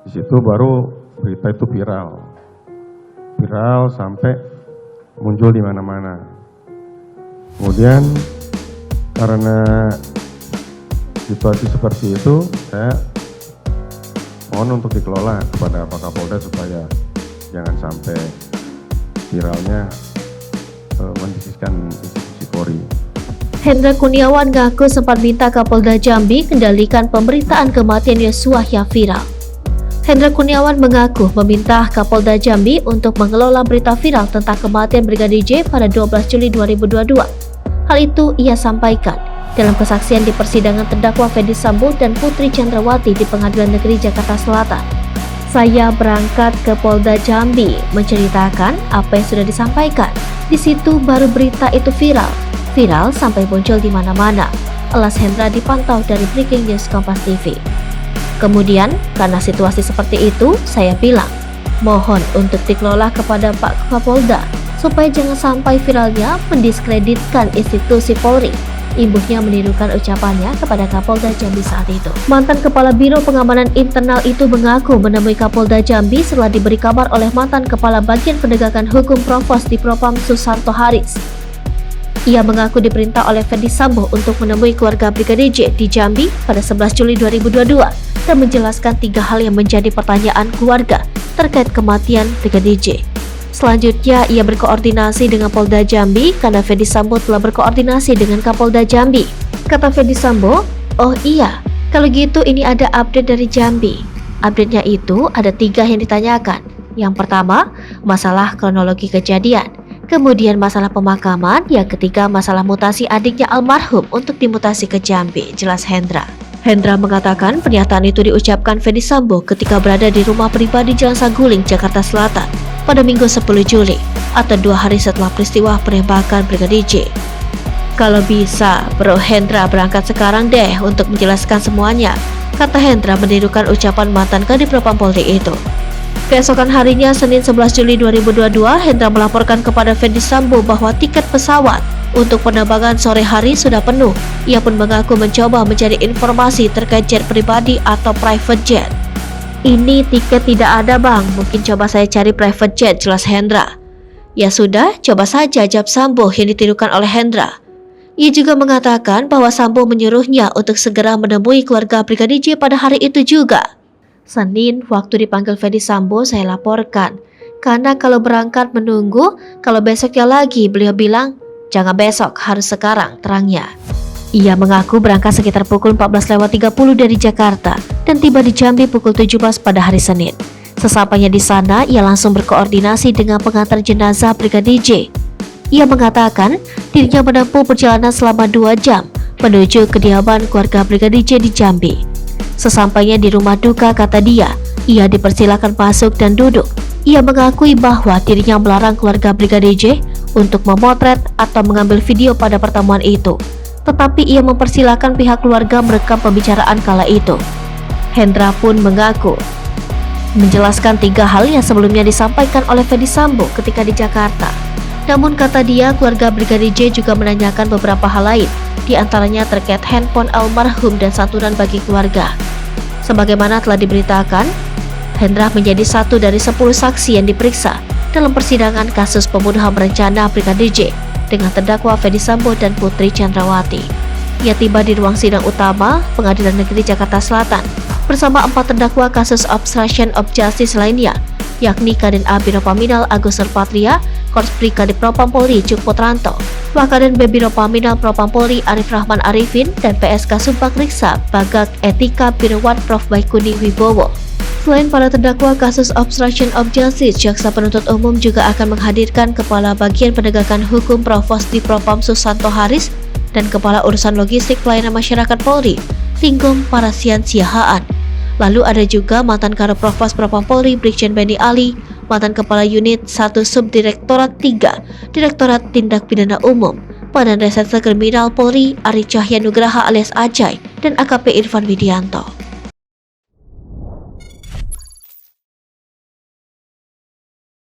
Di situ baru berita itu viral sampai muncul di mana-mana. Kemudian karena situasi seperti itu, saya mohon untuk dikelola kepada Pak Kapolda supaya jangan sampai viralnya mendiskusikan institusi Polri. Hendra Kurniawan ngaku sempat minta Kapolda Jambi kendalikan pemberitaan kematian Yosua yang viral. Hendra Kurniawan mengaku meminta Kapolda Jambi untuk mengelola berita viral tentang kematian Brigadir J pada 12 Juli 2022. Hal itu ia sampaikan dalam kesaksian di persidangan terdakwa Ferdy Sambo dan Putri Chandrawati di Pengadilan Negeri Jakarta Selatan. Saya berangkat ke Polda Jambi menceritakan apa yang sudah disampaikan. Di situ baru berita itu viral sampai muncul di mana-mana. Elas Hendra dipantau dari Breaking News Kompas TV. Kemudian, karena situasi seperti itu, saya bilang, mohon untuk dikelola kepada Pak Kapolda, supaya jangan sampai viralnya mendiskreditkan institusi Polri. Imbuhnya menirukan ucapannya kepada Kapolda Jambi saat itu. Mantan Kepala Biro Pengamanan Internal itu mengaku menemui Kapolda Jambi setelah diberi kabar oleh mantan Kepala Bagian Penegakan Hukum Provos di Propam Susanto Haris. Ia mengaku diperintah oleh Ferdy Sambo untuk menemui keluarga Brigadir J di Jambi pada 11 Juli 2022 dan menjelaskan 3 hal yang menjadi pertanyaan keluarga terkait kematian Brigadir J. Selanjutnya, ia berkoordinasi dengan Polda Jambi karena Ferdy Sambo telah berkoordinasi dengan Kapolda Jambi. Kata Ferdy Sambo, "Oh iya, kalau gitu ini ada update dari Jambi." Update-nya itu ada 3 yang ditanyakan. Yang pertama, masalah kronologi kejadian. Kemudian masalah pemakaman, yang ketiga masalah mutasi adiknya almarhum untuk dimutasi ke Jambi, jelas Hendra. Hendra mengatakan pernyataan itu diucapkan Ferdy Sambo ketika berada di rumah pribadi Jalan Saguling, Jakarta Selatan pada Minggu 10 Juli atau 2 hari setelah peristiwa penembakan Brigadir J. Kalau bisa, Bro Hendra berangkat sekarang deh untuk menjelaskan semuanya, kata Hendra menirukan ucapan mantan Kadif Propam Polri itu. Keesokan harinya, Senin 11 Juli 2022, Hendra melaporkan kepada Ferdy Sambo bahwa tiket pesawat untuk penerbangan sore hari sudah penuh. Ia pun mengaku mencoba mencari informasi terkait jet pribadi atau private jet. "Ini tiket tidak ada bang, mungkin coba saya cari private jet," jelas Hendra. "Ya sudah, coba saja," jawab Sambo yang ditirukan oleh Hendra. Ia juga mengatakan bahwa Sambo menyuruhnya untuk segera menemui keluarga Brigadir J pada hari itu juga. Senin, waktu dipanggil Ferdy Sambo, saya laporkan. Karena kalau berangkat menunggu, kalau besoknya lagi, beliau bilang, "Jangan besok, harus sekarang," terangnya. Ia mengaku berangkat sekitar pukul 14.30 dari Jakarta dan tiba di Jambi pukul 17 pada hari Senin. Sesampainya di sana, ia langsung berkoordinasi dengan pengantar jenazah Brigadir J. Ia mengatakan dirinya menempuh perjalanan selama 2 jam menuju kediaman keluarga Brigadir J di Jambi. Sesampainya di rumah duka, kata dia, ia dipersilakan masuk dan duduk. Ia mengakui bahwa dirinya melarang keluarga Brigadir J untuk memotret atau mengambil video pada pertemuan itu. Tetapi ia mempersilakan pihak keluarga merekam pembicaraan kala itu. Hendra pun mengaku menjelaskan 3 hal yang sebelumnya disampaikan oleh Ferdy Sambo ketika di Jakarta. Namun kata dia, keluarga Brigadir J juga menanyakan beberapa hal lain, di antaranya terkait handphone almarhum dan santunan bagi keluarga. Sebagaimana telah diberitakan, Hendra menjadi 1 dari 10 saksi yang diperiksa dalam persidangan kasus pembunuhan berencana Brigadir J dengan terdakwa Ferdy Sambo dan Putri Chandrawati. Ia tiba di ruang sidang utama Pengadilan Negeri Jakarta Selatan bersama 4 terdakwa kasus obstruction of justice lainnya, yakni Kadin A Biro Paminal Agus Nurpatria, Korspri Kadif Propam Polri Cuk Putranto, Wakadin B Biro Paminal Propam Polri Arif Rahman Arifin, dan PSK Sumpah Riksa Bagak Etika Birwat Prof Baikuni Wibowo. Selain para terdakwa kasus obstruction of justice, jaksa penuntut umum juga akan menghadirkan Kepala Bagian Penegakan Hukum Provos di Propam Susanto Haris dan Kepala Urusan Logistik Pelayanan Masyarakat Polri Tinggom Parasian Siahaan. Lalu ada juga mantan Karo Provos Propam Polri Brigjen Benny Ali, mantan Kepala Unit 1 Subdirektorat 3 Direktorat Tindak Pidana Umum, Badan Reserse Kriminal Polri Ari Cahya Nugraha alias Ajay, dan AKP Irfan Widianto.